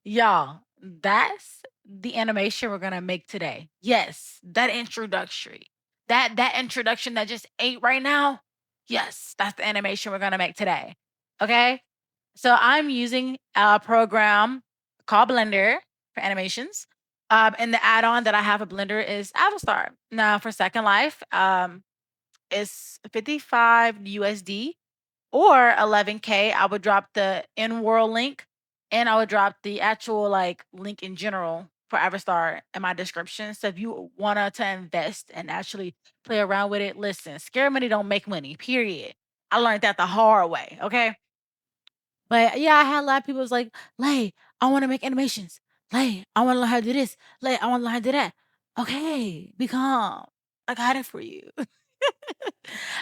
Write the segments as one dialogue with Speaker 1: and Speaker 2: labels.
Speaker 1: Y'all, that's the animation we're gonna make today. Yes, that introductory. That introduction that just ate right now. Yes, that's the animation we're gonna make today. Okay? So I'm using a program called Blender for animations. And the add-on that I have a Blender is Avastar. Now for Second Life, it's 55 USD or 11K. I would drop the in-world link and I would drop the actual like link in general for Avastar in my description. So if you want to invest and actually play around with it, listen, scare money don't make money, period. I learned that the hard way. Okay. But yeah, I had a lot of people was like, Lay, I want to make animations. Lay, I want to learn how to do this. Lay, I want to learn how to do that. Okay, be calm. I got it for you.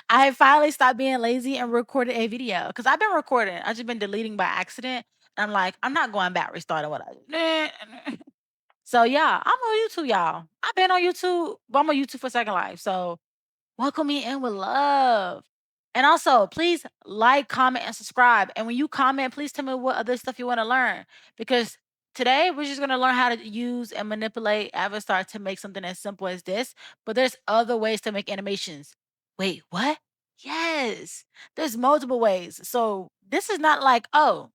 Speaker 1: I finally stopped being lazy and recorded a video because I've been recording. I've just been deleting by accident. And I'm like, I'm not going back restarting what I did. So yeah, I'm on YouTube, y'all. I've been on YouTube, but I'm on YouTube for Second Life. So welcome me in with love. And also, please like, comment, and subscribe. And when you comment, please tell me what other stuff you want to learn. Because today we're just going to learn how to use and manipulate Avastar to make something as simple as this. But there's other ways to make animations. Wait, what? Yes, there's multiple ways. So this is not like, oh,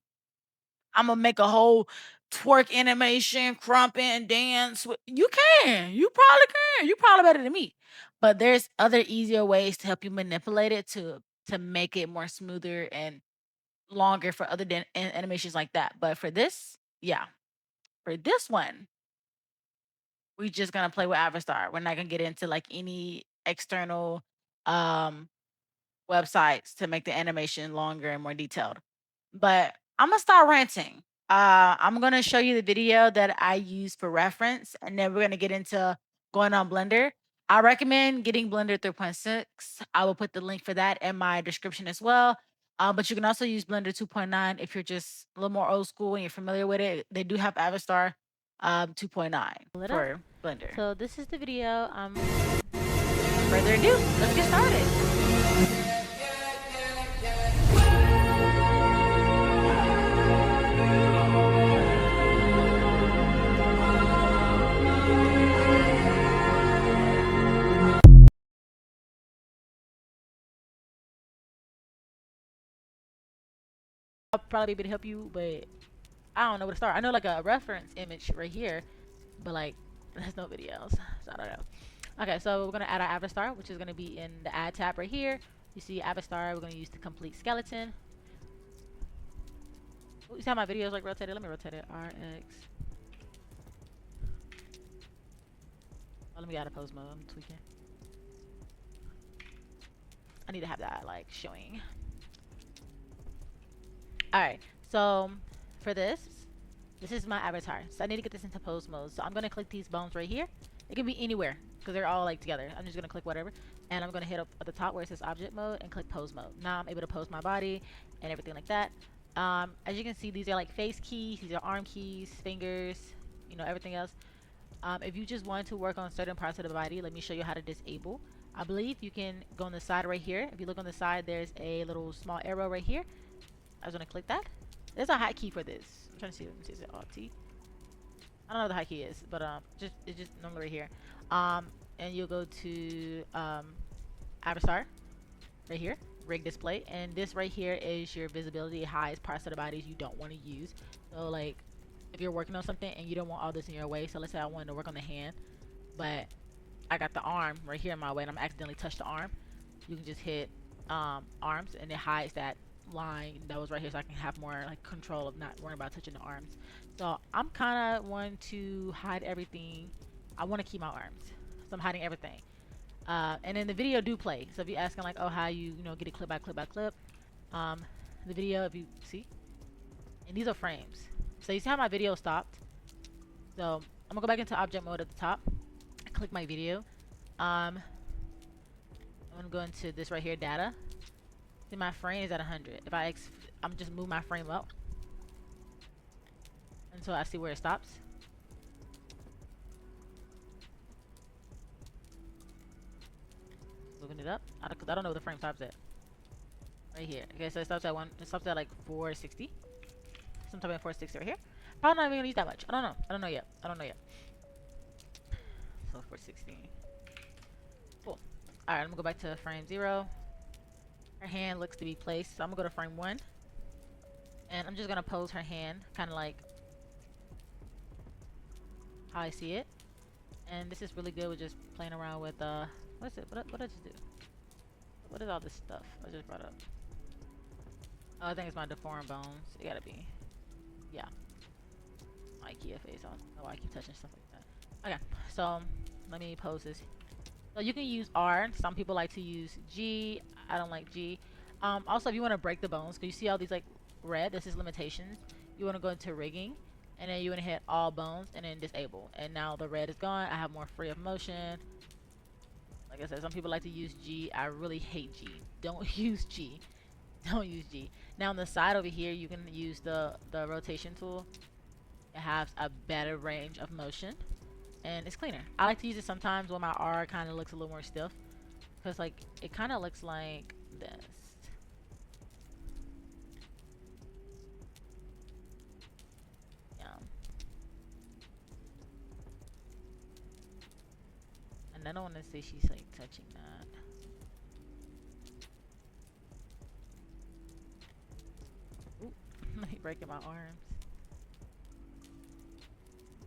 Speaker 1: I'm gonna make a whole twerk animation, crumping, dance. You can. You probably can. You probably better than me. But there's other easier ways to help you manipulate it to make it more smoother and longer for other animations like that. But for this, yeah, for this one, we just gonna play with Avastar. We're not gonna get into like any external um websites to make the animation longer and more detailed. But I'm gonna start ranting. I'm gonna show you the video that I use for reference, and then we're gonna get into going on Blender. I recommend getting Blender 3.6. I will put the link for that in my description as well. But you can also use Blender 2.9 if you're just a little more old school and you're familiar with it. They do have Avastar 2.9 for Blender. So this is the video. Further ado, let's get started. I'll probably be able to help you, but I don't know where to start. I know like a reference image right here, but like there's no videos, so I don't know. Okay, so we're gonna add our Avastar, which is gonna be in the Add tab right here. You see Avastar. We're gonna use the complete skeleton. Ooh, you see how my video is like rotated? Let me rotate it. RX. Oh, let me get out of pose mode. I'm tweaking. I need to have that like showing. All right, so for this is my avatar. So I need to get this into pose mode. So I'm gonna click these bones right here. It can be anywhere because they're all like together. I'm just gonna click whatever, and I'm gonna hit up at the top where it says object mode and click pose mode. Now I'm able to pose my body and everything like that. As you can see, these are like face keys, these are arm keys, fingers, you know, everything else. If you just want to work on certain parts of the body, let me show you how to disable. I believe you can go on the side right here. If you look on the side, there's a little small arrow right here. I was gonna click that. There's a hotkey for this. I'm trying to see. Let me see. Is it Alt T? I don't know what the hotkey is, but it's just normally right here. And you'll go to Avastar right here, rig display, and this right here is your visibility. It hides parts of the bodies you don't want to use. So like, if you're working on something and you don't want all this in your way, so let's say I wanted to work on the hand, but I got the arm right here in my way, and I'm accidentally touched the arm. You can just hit arms, and it hides that line that was right here, so I can have more like control of not worrying about touching the arms. So I'm kind of wanting to hide everything. I want to keep my arms, so I'm hiding everything. And then the video do play. So if you're asking like, oh, how you know get it clip by clip by clip, the video, if you see, and these are frames. So you see how my video stopped. So I'm gonna go back into object mode at the top. Click my video. I'm gonna go into this right here, data. See, my frame is at 100. If I'm just move my frame up until I see where it stops. Moving it up. I don't know where the frame stops at. Right here. Okay, so it stops at it stops at like 460. Sometime at 460 right here. Probably not even gonna use that much. I don't know. I don't know yet. I don't know yet. So for 16. Cool. Alright, I'm gonna go back to frame 0. Her hand looks to be placed. So I'm gonna go to frame 1. And I'm just gonna pose her hand, kind of like how I see it. And this is really good with just playing around with, what's it? What did I just do? What is all this stuff I just brought up? Oh, I think it's my deformed bones. It gotta be. Yeah. My KFAs. I don't know why I keep touching stuff like that. Okay, so let me pose this. So you can use R. Some people like to use G. I don't like G. Also, if you want to break the bones, because you see all these like red, this is limitations. You want to go into rigging, and then you want to hit all bones, and then disable. And now the red is gone. I have more free of motion. Like I said, some people like to use G. I really hate G. Don't use G. Don't use G. Now on the side over here, you can use the rotation tool. It has a better range of motion. And it's cleaner. I like to use it sometimes when my R kind of looks a little more stiff. Because, like, it kind of looks like this. Yeah. And I don't want to say she's, like, touching that. Ooh. Let me breaking my arms.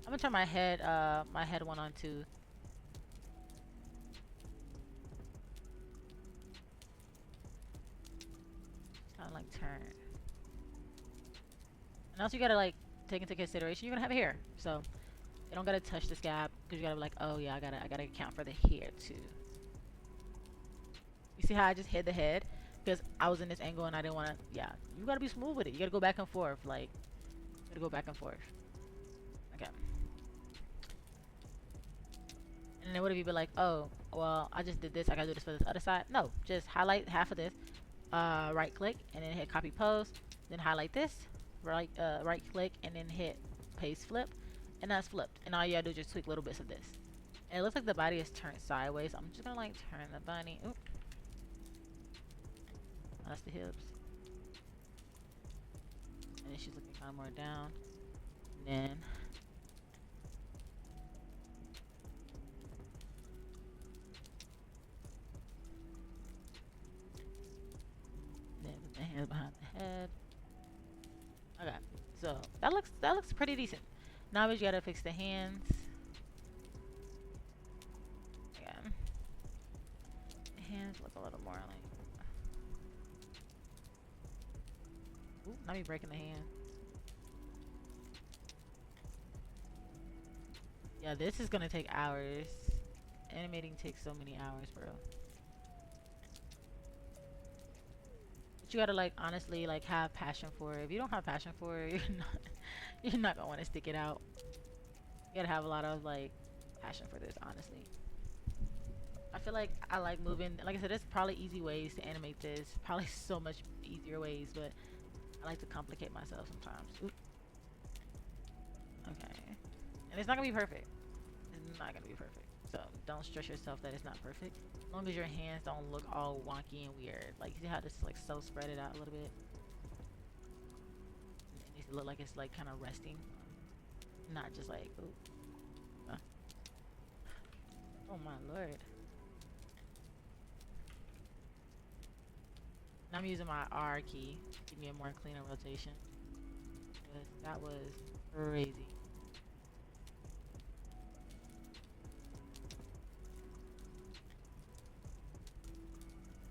Speaker 1: I'm going to turn my head one on too. Kind of like turn. And also you gotta like take into consideration you're gonna have hair, so you don't gotta touch the scab because you gotta be like, oh yeah, I gotta account for the hair too. You see how I just hid the head because I was in this angle and I didn't want to. Yeah, you gotta be smooth with it. You gotta go back and forth, like you gotta go back and forth. Okay. And then what if you be like, oh, well, I just did this. I gotta do this for this other side. No, just highlight half of this. Right click and then hit copy post. Then highlight this. Right click and then hit paste flip. And that's flipped. And all you gotta do is just tweak little bits of this. And it looks like the body is turned sideways. I'm just gonna like turn the body. Oop. That's the hips. And then she's looking kind of more down. And then put the hands behind the head. Okay, so that looks pretty decent. Now we just gotta fix the hands. Okay, the hands look a little more like. Ooh, not me breaking the hand. Yeah, this is gonna take hours. Animating takes so many hours, bro. But you gotta like honestly like have passion for it. If you don't have passion for it, you're not gonna want to stick it out. You gotta have a lot of like passion for this, honestly. I feel like I like moving. Like I said, there's probably easy ways to animate this. Probably so much easier ways, but I like to complicate myself sometimes. Oop. Okay. And it's not gonna be perfect. It's not gonna be perfect. So don't stress yourself that it's not perfect. As long as your hands don't look all wonky and weird. Like, you see how this is like so spread it out a little bit? It needs to look like it's like kind of resting. Not just like, ooh. Oh my lord. Now I'm using my R key to give me a more cleaner rotation. Because that was crazy.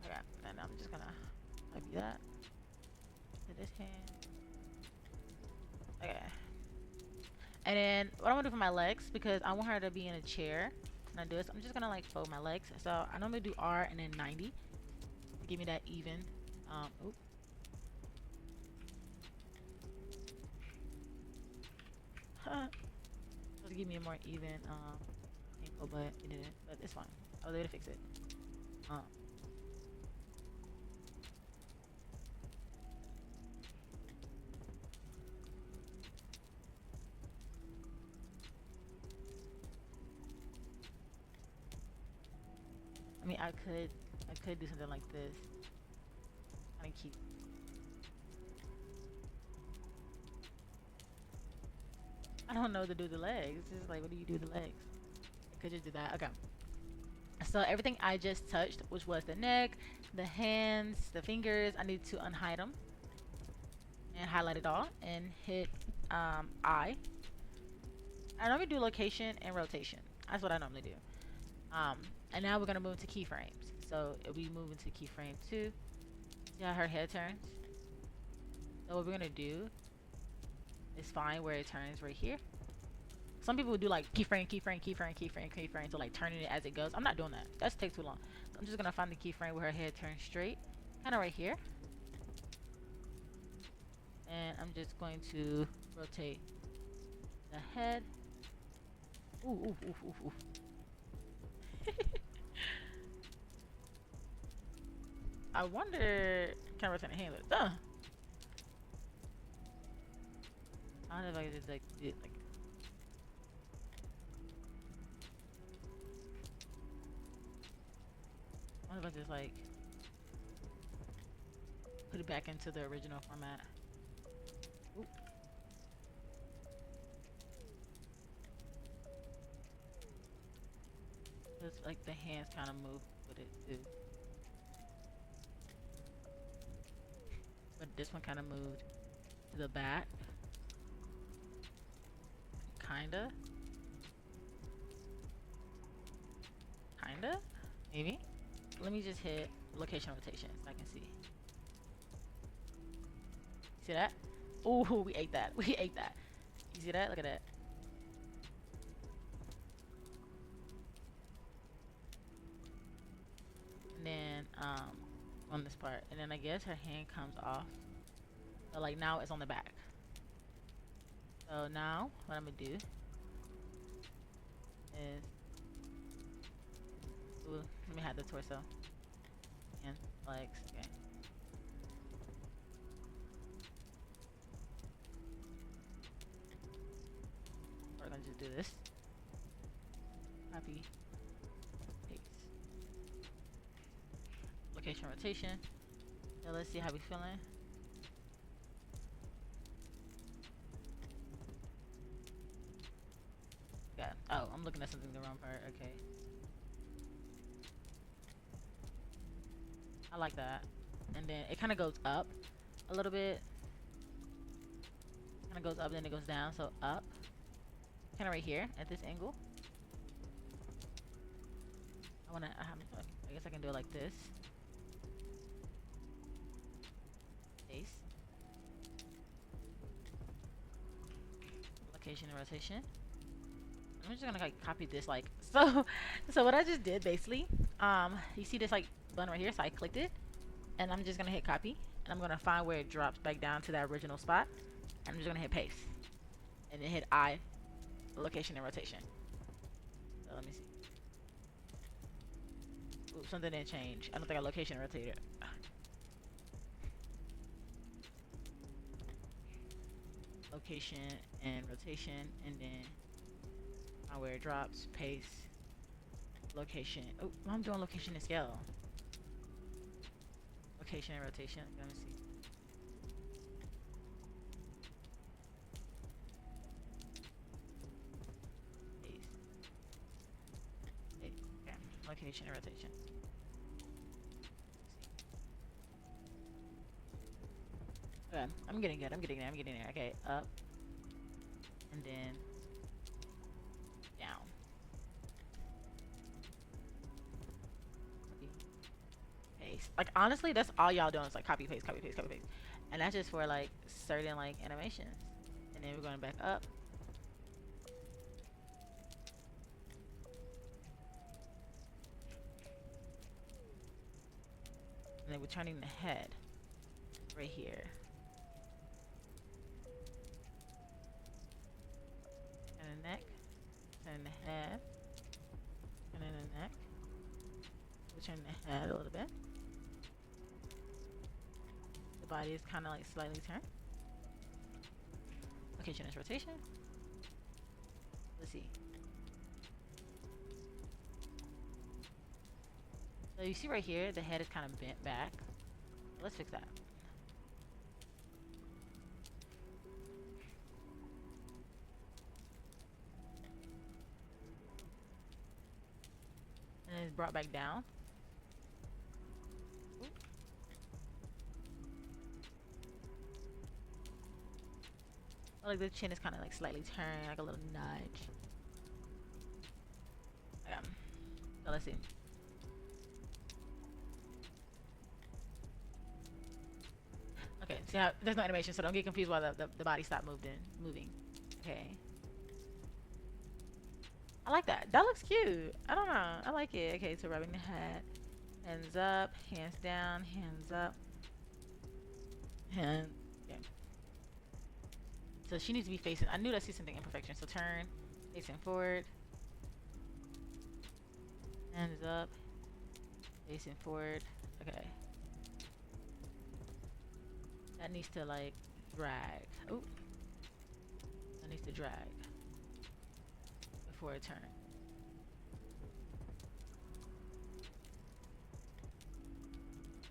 Speaker 1: Okay, and I'm just gonna copy that to this hand. Okay. And then what I'm gonna do for my legs, because I want her to be in a chair when I do this, I'm just gonna like fold my legs. So I normally do R and then 90 to give me that even. Oop. Supposed to give me a more even ankle, but it didn't. But it's fine. I was able to fix it. I mean, I could do something like this. Kind of keep. I don't know to do the legs. It's just like, what do you do the legs? I could just do that. Okay. So everything I just touched, which was the neck, the hands, the fingers, I need to unhide them and highlight it all and hit I. I normally do location and rotation. That's what I normally do. And now we're gonna move to keyframes. So it'll be moving to keyframe 2. See how her head turns? So what we're gonna do is find where it turns right here. Some people would do like keyframe, keyframe, keyframe, keyframe, keyframe, so like turning it as it goes. I'm not doing that. That takes too long. So I'm just gonna find the keyframe where her head turns straight, kind of right here. And I'm just going to rotate the head. Ooh, ooh, ooh, ooh, ooh. I wonder, can I rotate the hand? Duh. I don't know if I can just like do it like. I wonder if I just like put it back into the original format. Oop. Just like the hands kind of move with it too. But this one kind of moved to the back. Kinda. Kinda? Maybe? Let me just hit location rotation so I can see. See that? Ooh, we ate that. We ate that. You see that? Look at that. And then, on this part. And then I guess her hand comes off. So like now it's on the back. So now what I'm gonna do is, ooh, let me hide the torso and legs. Okay. We're gonna just do this. Copy, paste. Location rotation. Now let's see how we feeling. Yeah. Oh, I'm looking at something the wrong part. Okay. I like that. And then it kind of goes up a little bit. Kind of goes up, then it goes down. So up. Kind of right here at this angle. I guess I can do it like this. Paste. Location and rotation. I'm just gonna like copy this like so. So what I just did basically, you see this like button right here, so I clicked it, and I'm just gonna hit copy, and I'm gonna find where it drops back down to that original spot. And I'm just gonna hit paste, and then hit I, location and rotation. So let me see. Ooh, something didn't change. I don't think I location rotated. Location and rotation, and then where it drops, paste, location. Oh, I'm doing location and scale. Location and rotation. Let me see. Paste. Paste. Okay. Location and rotation. Okay. I'm getting good. I'm getting there. I'm getting there. Okay. Up. And then down. Paste. Like honestly, that's all y'all doing is like copy paste, copy paste, copy paste, and that's just for like certain like animations. And then we're going back up. And then we're turning the head right here. And the neck. Turn the head. And then the neck. We'll turn the head a little bit. The body is kind of like slightly turned. Okay, change rotation. Let's see. So you see right here, the head is kind of bent back. Let's fix that. is brought back down. Ooh. Like the chin is kind of like slightly turned, like a little nudge. So let's see. Okay, see how there's no animation, so don't get confused why the body stopped moving. Okay. I like that. That looks cute. I don't know. I like it. Okay, so rubbing the head. Hands up, hands down, hands up. Hand. Okay. So she needs to be facing. I knew I see something imperfection. So turn, facing forward. Hands up, facing forward. Okay. That needs to like drag. Oh. That needs to drag before it turns.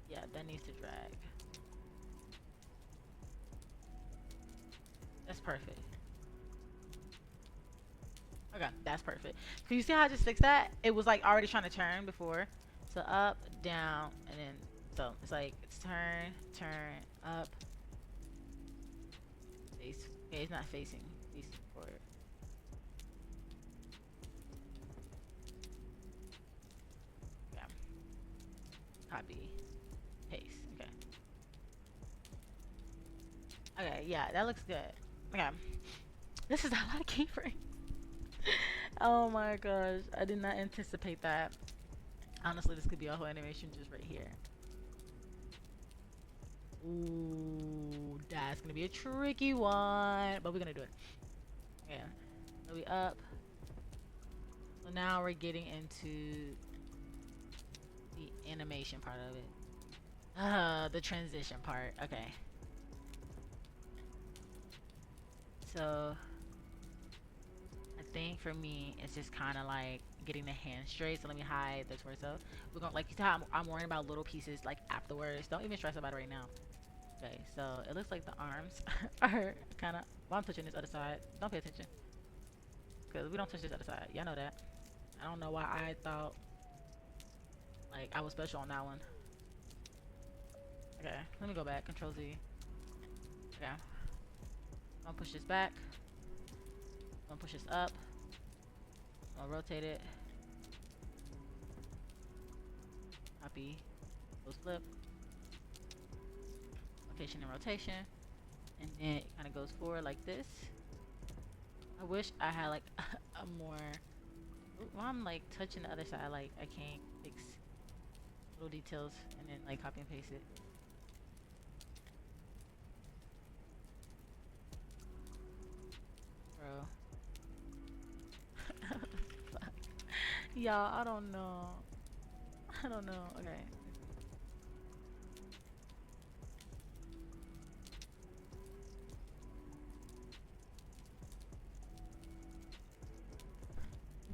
Speaker 1: Yeah, that needs to drag. That's perfect. Okay, that's perfect. Can you see how I just fixed that? It was like already trying to turn before. So up, down, and then so it's like it's turn, turn, up, face. Okay, it's not facing forward. Yeah. Copy, paste. Okay. Okay, yeah, that looks good. Okay. This is a lot of keyframes. Oh my gosh, I did not anticipate that. Honestly, this could be a whole animation just right here. Ooh, that's gonna be a tricky one, but we're gonna do it. Yeah, so we up. So now we're getting into the animation part of it. The transition part. Okay. So I think for me, it's just kind of like getting the hand straight. So let me hide the torso. We're gonna like you see how I'm worrying about little pieces like afterwards. Don't even stress about it right now. Okay, so it looks like the arms are kind of. Well, I'm touching this other side. Don't pay attention, cause we don't touch this other side. Y'all know that. I don't know why I thought like I was special on that one. Okay, let me go back. Control Z. Okay, I'm gonna push this back. I'm gonna push this up. I'm gonna rotate it. Copy. Close flip. Location and rotation. And then it kind of goes forward like this. I wish I had like a more. While I'm like touching the other side, like I can't fix little details and then like copy and paste it. Bro. Fuck. Y'all, I don't know. I don't know. Okay.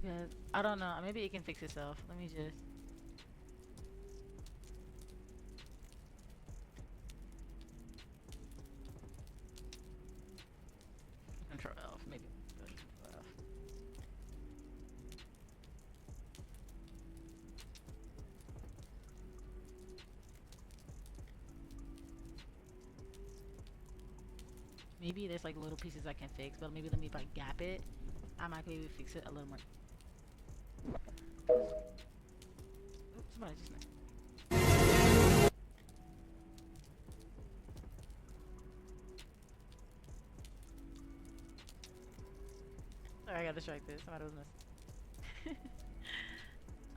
Speaker 1: Because I don't know. Maybe it can fix itself. Let me just. Control F. Maybe. Control F. Maybe there's like little pieces I can fix, but maybe let me like gap it. I might be able to fix it a little more. Oops, somebody just. Sorry, I got distracted. Somebody was missing.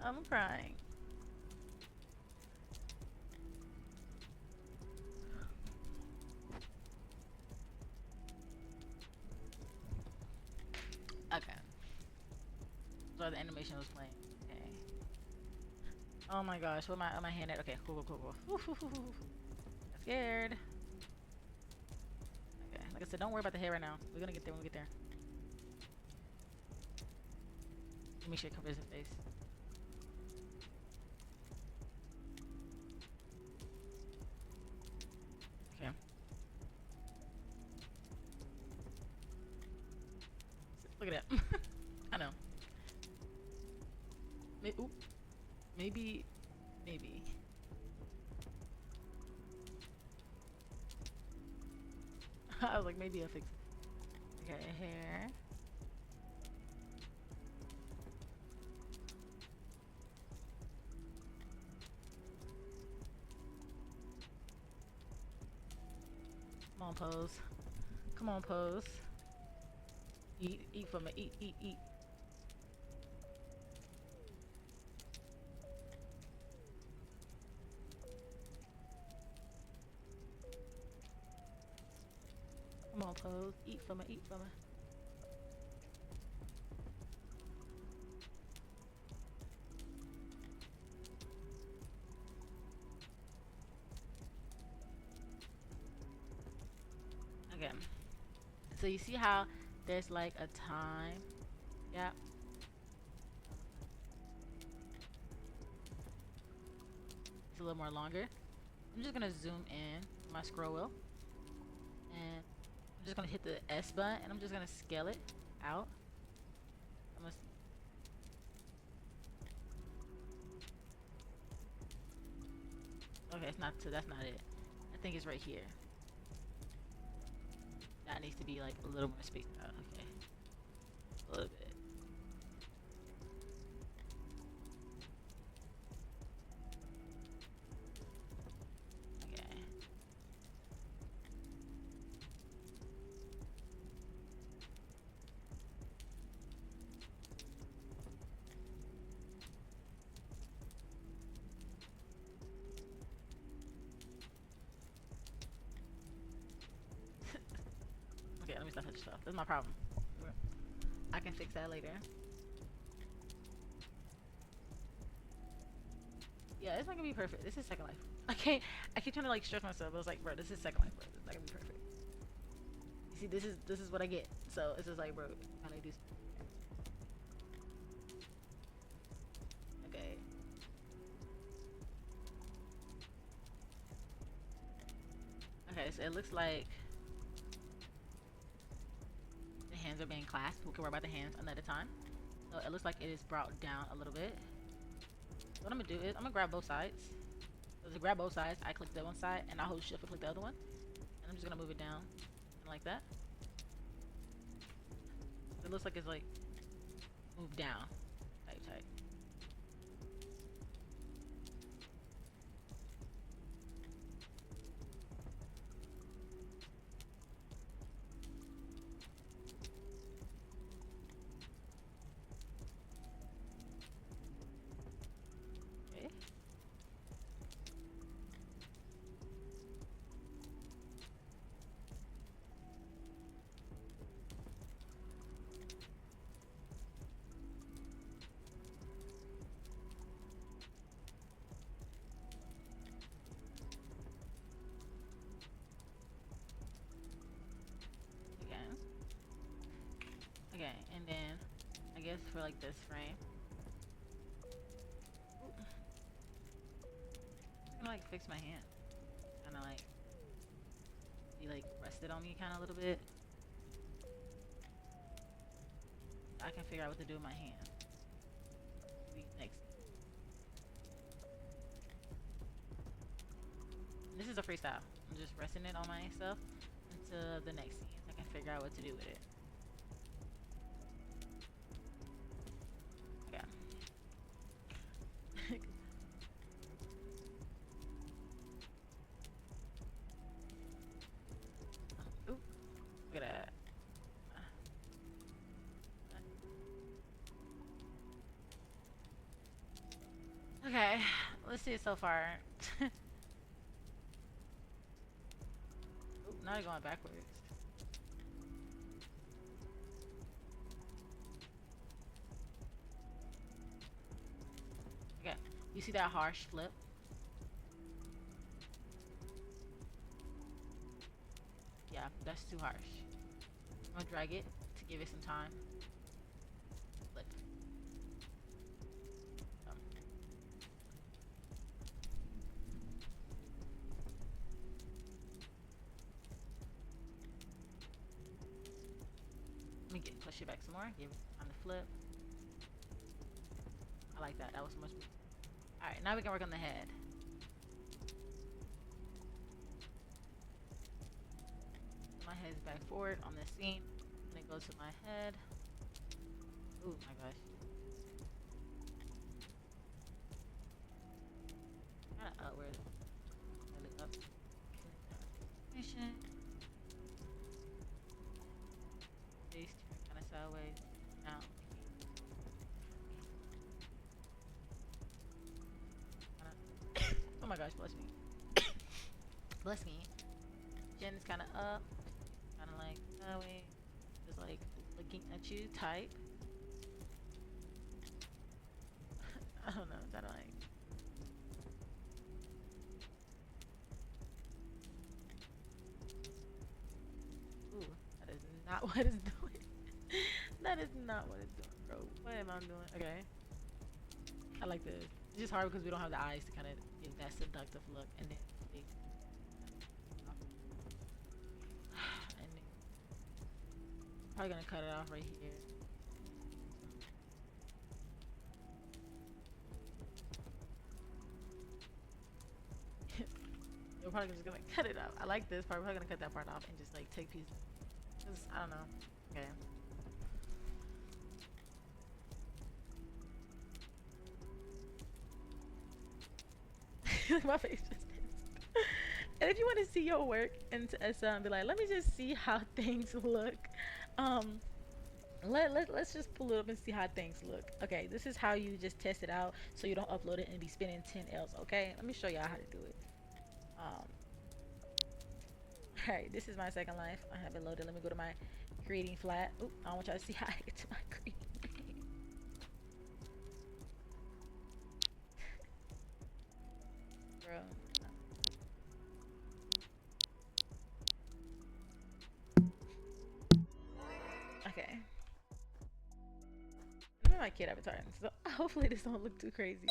Speaker 1: I'm crying. Okay. So the animation was playing. Okay. Oh my gosh, what am I hand at? Okay, cool. I'm scared. Okay, like I said, don't worry about the hair right now. We're gonna get there when we get there. Make sure it covers his face. Okay. Look at that. I know. Ooh. Maybe, maybe. I was like, maybe I'll fix it. Okay, here. Come on, pose. Come on, pose. Eat for me. Eat. Come on, pose. Eat for me. Okay. So you see how there's like a time? Yeah. It's a little more longer. I'm just gonna zoom in my scroll wheel. And I'm just gonna hit the S button and I'm just gonna scale it out. I'm gonna Okay, it's not that's not it. I think it's right here. That needs to be like a little more spaced out. Okay. A little bit. Okay. Okay, let me stop touching stuff. That's my problem. I can fix that later. Yeah, it's not gonna be perfect. This is Second Life. I keep trying to like stress myself. I was like, bro, this is Second Life, bro. It's not gonna be perfect. You see, this is what I get. So it's just like, bro, how do I do? Okay. Okay, so it looks like the hands are being clasped. We can worry about the hands another time. So it looks like it is brought down a little bit. So what I'm gonna do is I'm gonna grab both sides. So to grab both sides, I click the one side and I hold shift and click the other one. And I'm just gonna move it down like that. It looks like it's like moved down. Tight. Okay. Again. Okay, and then I guess for like this frame, I'm gonna like fix my hand. Kinda like he like rested on me kinda a little bit. I can figure out what to do with my hand. Maybe next. This is a freestyle. I'm just resting it on myself until the next scene. I can figure out what to do with it. Okay. Ooh, look at that. Okay, let's see it so far. Oop, now you're going backwards. Okay, you see that harsh flip? Yeah, that's too harsh. I'm gonna drag it to give it some time. Flip. Let me push it back some more. Give it time to flip. I like that. That was much. All right, now we can work on the head. My head's back forward on the scene. I'm gonna go to my head. Oh my gosh. Kind of outward. Look up. Mission. Face turn kind of sideways. Now. Oh my gosh, bless me. Bless me. Chin is kind of up. Kind of like sideways. Just like looking at you. Type. I don't know. Kind of like. Ooh, that is not what it's doing. That is not what it's doing, bro. What am I doing? Okay. I like this. It's just hard because we don't have the eyes to kind of give that seductive look, and then they, and then probably gonna cut it off right here. We're probably just gonna cut it off. I like this part. We're probably gonna cut that part off and just like take pieces. Cause I don't know. Okay. My face just and if you want to see your work and be like, let me just see how things look. Um, let's just pull it up and see how things look. Okay, this is how you just test it out so you don't upload it and be spinning 10 L's. Okay, let me show y'all how to do it. Alright, this is my second life. I have it loaded. Let me go to my creating flat. Oop, I want y'all to see how I get to my creating. Bro. Okay. Look at my kid avatar. So hopefully this don't look too crazy.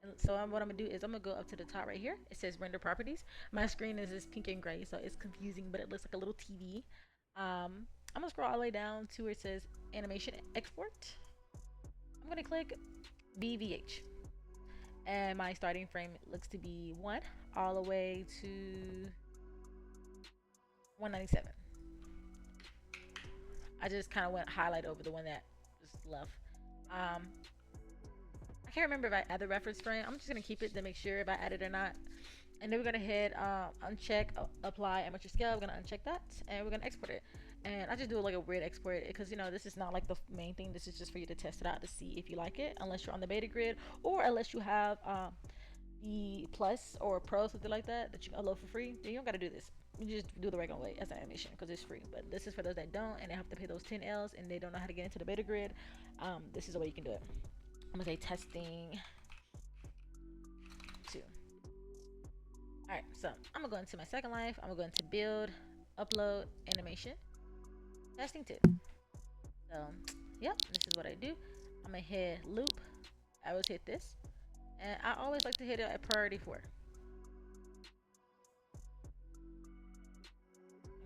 Speaker 1: And so what I'm gonna do is I'm gonna go up to the top right here. It says render properties. My screen is this pink and gray, so it's confusing, but it looks like a little TV. I'm gonna scroll all the way down to where it says animation export. I'm gonna click BVH. And my starting frame looks to be 1 all the way to 197. I just kind of went highlight over the one that was left. I can't remember if I added the reference frame. I'm just gonna keep it to make sure if I added it or not. And then we're gonna hit uncheck apply amateur scale. We're gonna uncheck that and we're gonna export it. And I just do like a weird export because you know this is not like the main thing. This is just for you to test it out to see if you like it, unless you're on the beta grid or unless you have the plus or pro, something like that you can upload for free. Then you don't gotta do this. You just do the regular way as an animation because it's free. But this is for those that don't and they have to pay those 10 L's and they don't know how to get into the beta grid. This is the way you can do it. I'm gonna say testing 2. Alright, so I'm gonna go into my second life. I'm gonna go into build, upload, animation, testing 2. So, yep, this is what I do. I'm gonna hit loop. I always hit this. And I always like to hit it at priority 4.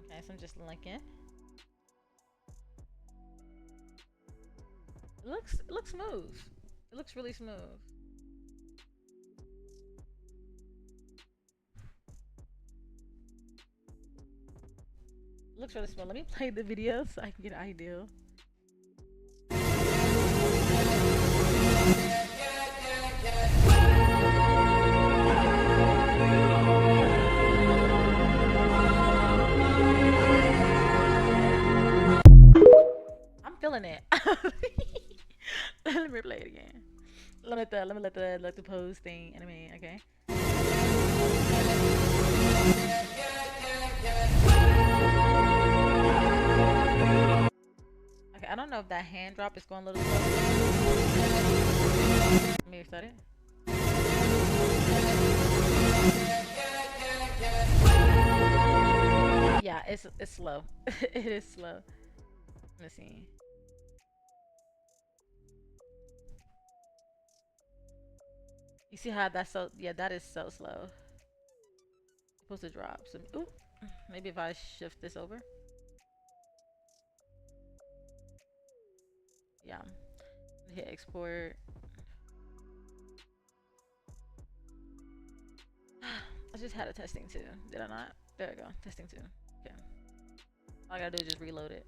Speaker 1: Okay, so I'm just linking. It looks smooth. It looks really smooth. It looks really smooth. Let me play the video so I can get an idea. I'm feeling it. Let me play it again. Let me let the pose thing animate, okay? Okay, I don't know if that hand drop is going a little slow. Let me restart it. Yeah, it's slow. It is slow. Let me see. You see how that's so, yeah, that is so slow. It's supposed to drop. So, ooh, maybe if I shift this over. Yeah. Hit export. I just had a testing too. Did I not? There we go. Testing too. Okay. All I gotta do is just reload it.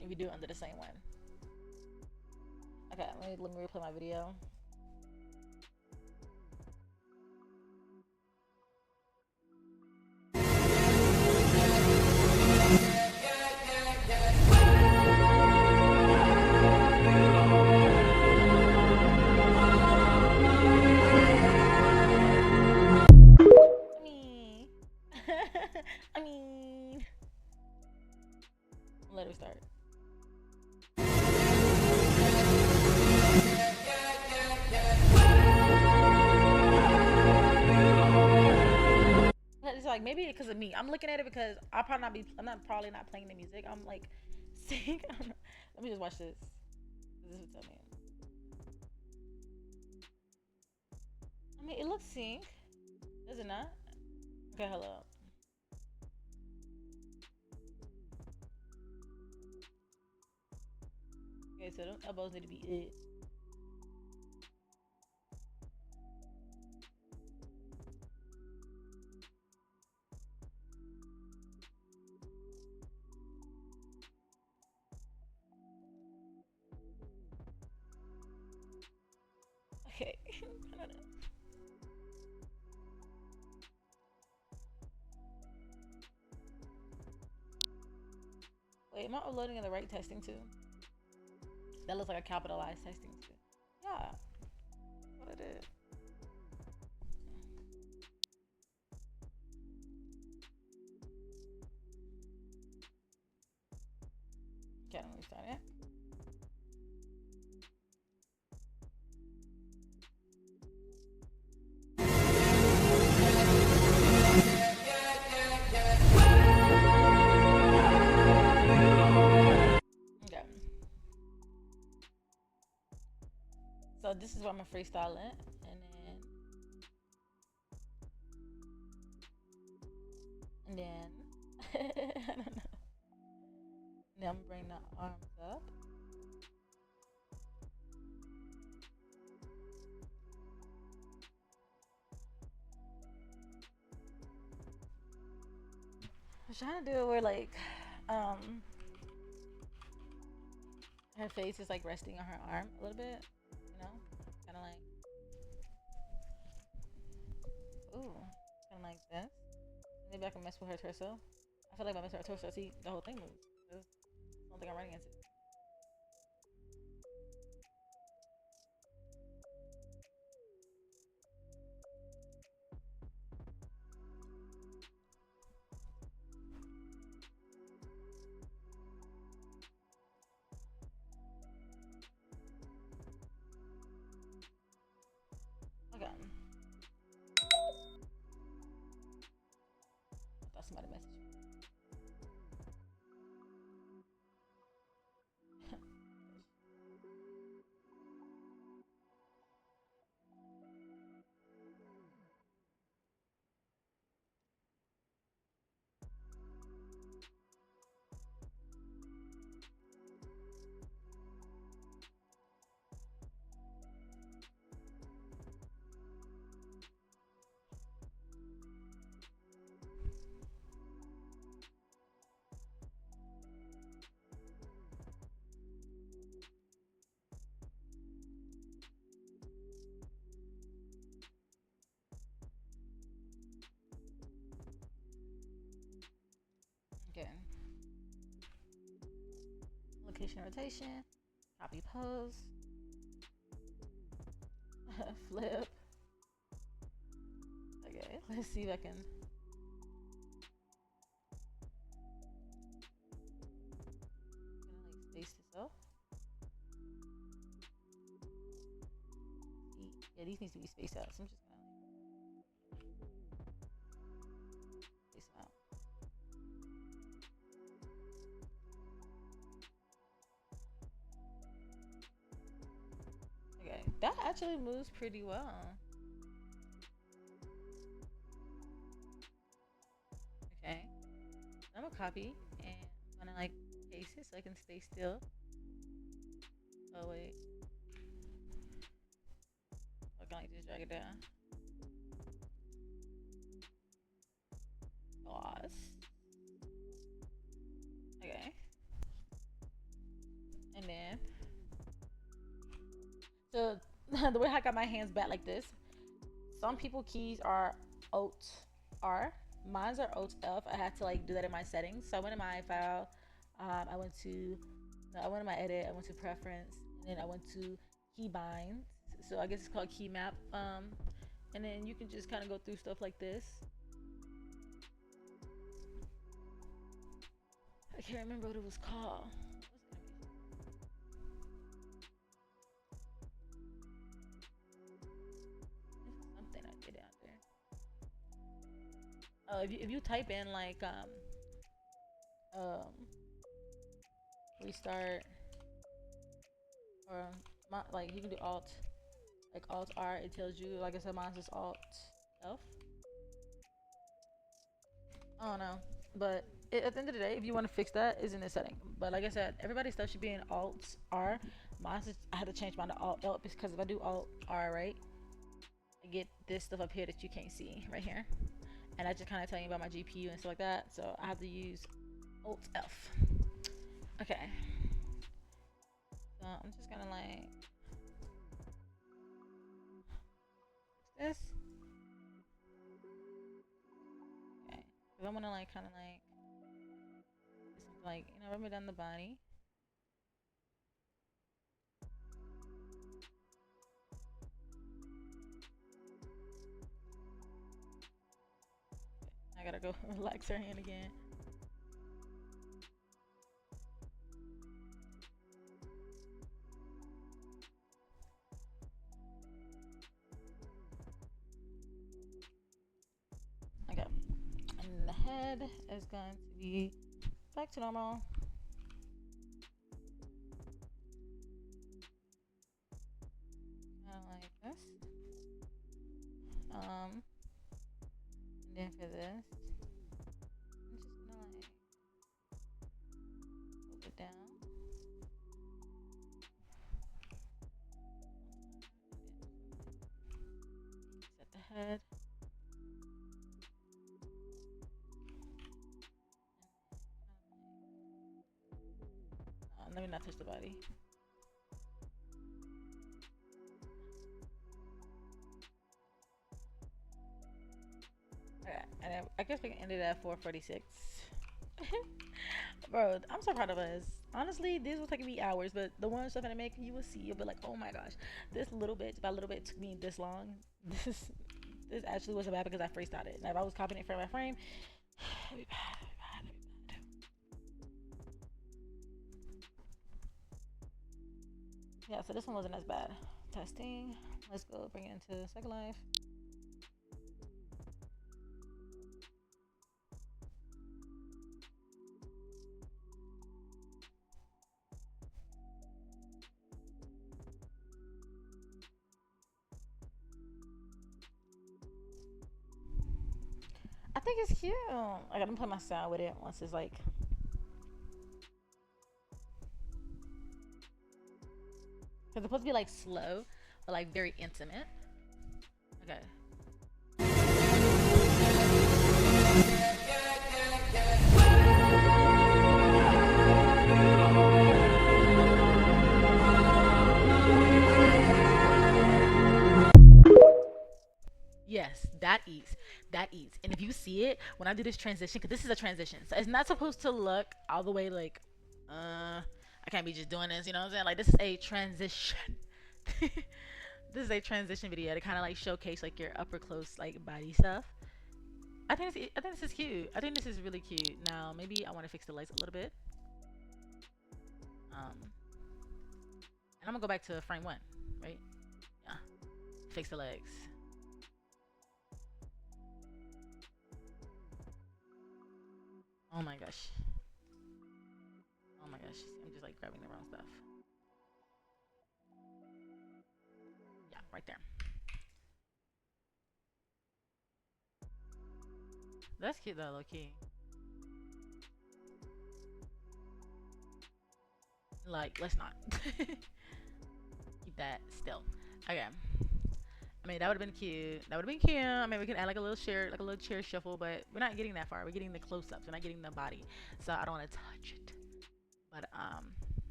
Speaker 1: And we do it under the same one. Okay, let me replay my video. I mean, let her start. It's like maybe because of me. I'm looking at it because I'll probably not be. I'm not probably not playing the music. I'm like, sing. Let me just watch this. This is what's up, man. I mean, it looks sync. Does it not? Okay, hello. Okay, so those elbows need to be it. Okay. I don't know. Wait, am I uploading in the right testing too? That looks like a capitalized testing too. Yeah. What I did. Okay, let me start it. Okay. So this is where I'm gonna freestyle it, and then I don't know. Then I'm gonna bring the arms up. I was trying to do it where like her face is like resting on her arm a little bit, you know, kind of like ooh, kind of like this. Maybe I can mess with her torso. I feel like if I mess with her torso, see the whole thing moves. I don't think I'm running into it. Okay. I thought somebody messaged me. Okay. Location rotation. Copy pose. Flip. Okay, let's see if I can. I'm gonna like space this up. Yeah, these need to be spaced out. So I'm just gonna like space them out. Okay, that actually moves pretty well. Okay, I'm gonna copy and I'm gonna like paste it so I can stay still. Oh wait, I can like just drag it down. gloss. Okay. And then, so the way I got my hands back like this, some people keys are Alt R. Mine's are Alt F. I had to like do that in my settings. So I went in my file. I went to, no, I went in my edit. I went to preference, and then I went to keybind. So I guess it's called key map. And then you can just kind of go through stuff like this. I can't remember what it was called. Something I did out there. Oh, if you type in like restart or like you can do alt like alt R, it tells you, like I said, mine's just alt F. I don't know, but at the end of the day, if you want to fix that, is in the setting. But like I said, everybody's stuff should be in alt R. Mine's just, I had to change mine to alt L because if I do alt R, right, I get this stuff up here that you can't see right here, and I just kind of tell you about my GPU and stuff like that. So I have to use alt F. Okay. So I'm just gonna like this. Okay. Cause I wanna like kind of like do something like, you know, rub it down the body. I gotta go relax her hand again. Okay. And the head is going to be back to normal. Kind of like this. And then for this, I'm just gonna like move it down. Set the head. Let me not touch the body. Okay, and I guess we can end it at 4:46. Bro, I'm so proud of us. Honestly, this was taking me hours, but the one stuff that I make, you will see, you'll be like, oh my gosh, this little bit by little bit took me this long. This actually wasn't bad because I freestyled it. Now, if I was copying it frame by frame, it'd be bad, it'd be bad, it'd be bad. Yeah, so this one wasn't as bad. Testing. Let's go bring it into Second Life. I think it's cute. I gotta play my sound with it once it's like. Cause it's supposed to be like slow, but like very intimate. Okay. Yes, that eats. That eats. And if you see it, when I do this transition, because this is a transition, so it's not supposed to look all the way like, I can't be just doing this, you know what I'm saying? Like, this is a transition. This is a transition video to kind of like showcase like your upper close like body stuff. I think this is cute. I think this is really cute. Now, maybe I want to fix the legs a little bit. And I'm gonna go back to frame one, right? Yeah. Fix the legs. Oh my gosh. Oh my gosh. I'm just like grabbing the wrong stuff. Yeah, right there. That's cute though, low key. Like, let's not. Keep that still. Okay. I mean, that would have been cute. That would have been cute. I mean, we can add like a little chair shuffle, but we're not getting that far. We're getting the close-ups. We're not getting the body, so I don't want to touch it. But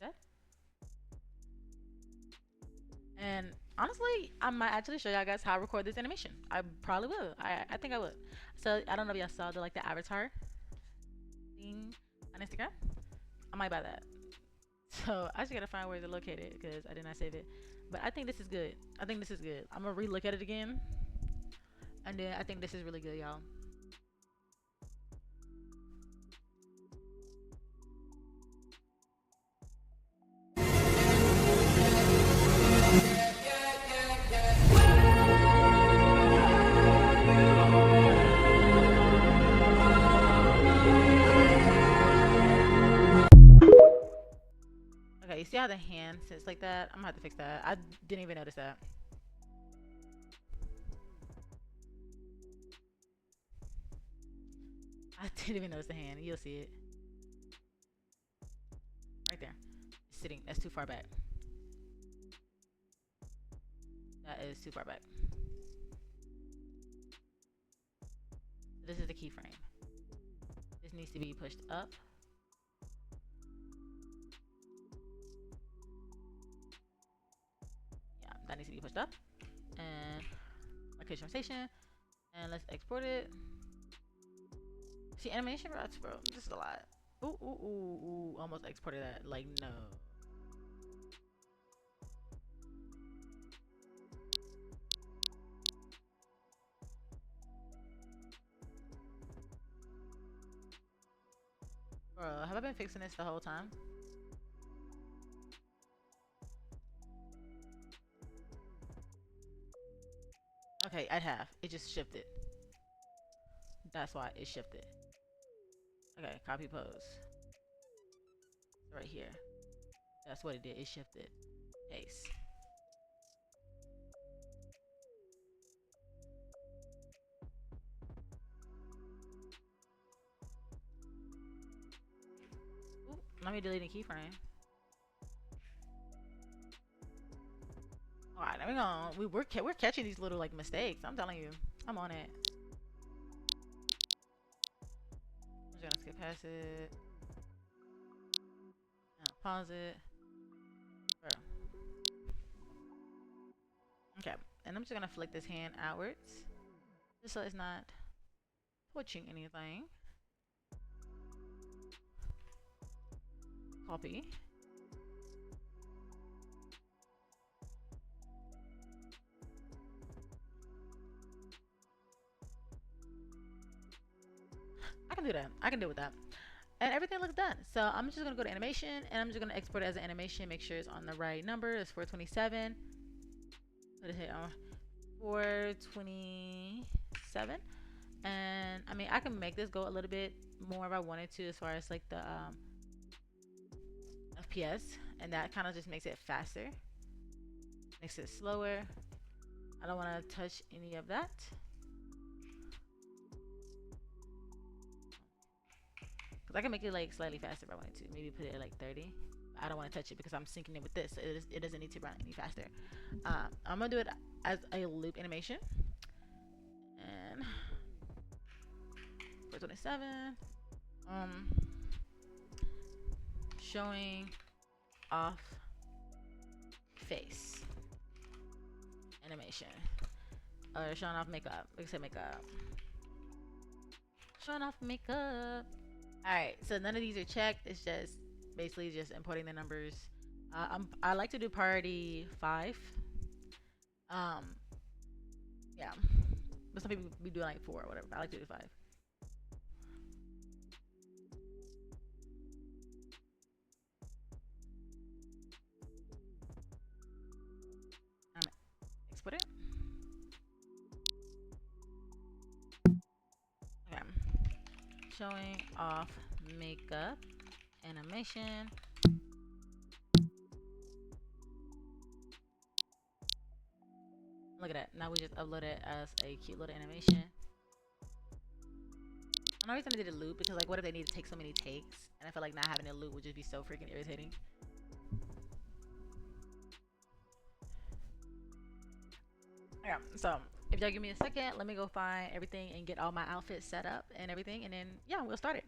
Speaker 1: that. And honestly, I might actually show y'all guys how I record this animation. I probably will. I think I would. So I don't know if y'all saw the avatar thing on Instagram. I might buy that. So I just gotta find where to locate it because I did not save it. But I think this is good. I think this is good. I'm gonna re-look at it again, and then I think this is really good, y'all. Okay, you see how the hand sits like that? I'm gonna have to fix that. I didn't even notice that. I didn't even notice the hand. You'll see it. Right there. It's sitting. That's too far back. That is too far back. This is the keyframe. This needs to be pushed up. Yeah, that needs to be pushed up. And location station. And let's export it. See, animation routes, bro. This is a lot. Ooh, ooh, ooh, ooh. Almost exported that. Like, no. Bro, have I been fixing this the whole time? Okay, I have. It just shifted. That's why it shifted. Okay, copy pose. Right here. That's what it did. It shifted. Paste. Ooh, let me delete a keyframe. All right, there we go. We're catching these little like mistakes. I'm telling you, I'm on it. I'm just gonna skip past it. Pause it. Bro. Okay, and I'm just gonna flick this hand outwards, just so it's not twitching anything. Copy. I can do that. I can deal with that. And everything looks done. So I'm just gonna go to animation, and I'm just gonna export it as an animation. Make sure it's on the right number. It's 427. Put it here on 427. And I mean, I can make this go a little bit more if I wanted to, as far as like the FPS, and that kind of just makes it faster, makes it slower. I don't want to touch any of that. Because I can make it like slightly faster if I wanted to. Maybe put it at like 30. I don't want to touch it because I'm syncing it with this. So it doesn't need to run any faster. I'm going to do it as a loop animation. And 427. Showing off face animation. Or showing off makeup. We can say makeup. Showing off makeup. Alright, so none of these are checked. It's just basically just importing the numbers. I like to do priority 5. Yeah. But some people be doing like 4 or whatever. I like to do 5. Export it. Okay. Showing off makeup animation. Look at that. Now we just upload it as a cute little animation. I'm not reason I did a loop because like what if they need to take so many takes? And I feel like not having a loop would just be so freaking irritating. Yeah. So if y'all give me a second, let me go find everything and get all my outfits set up and everything, and then yeah, we'll start it.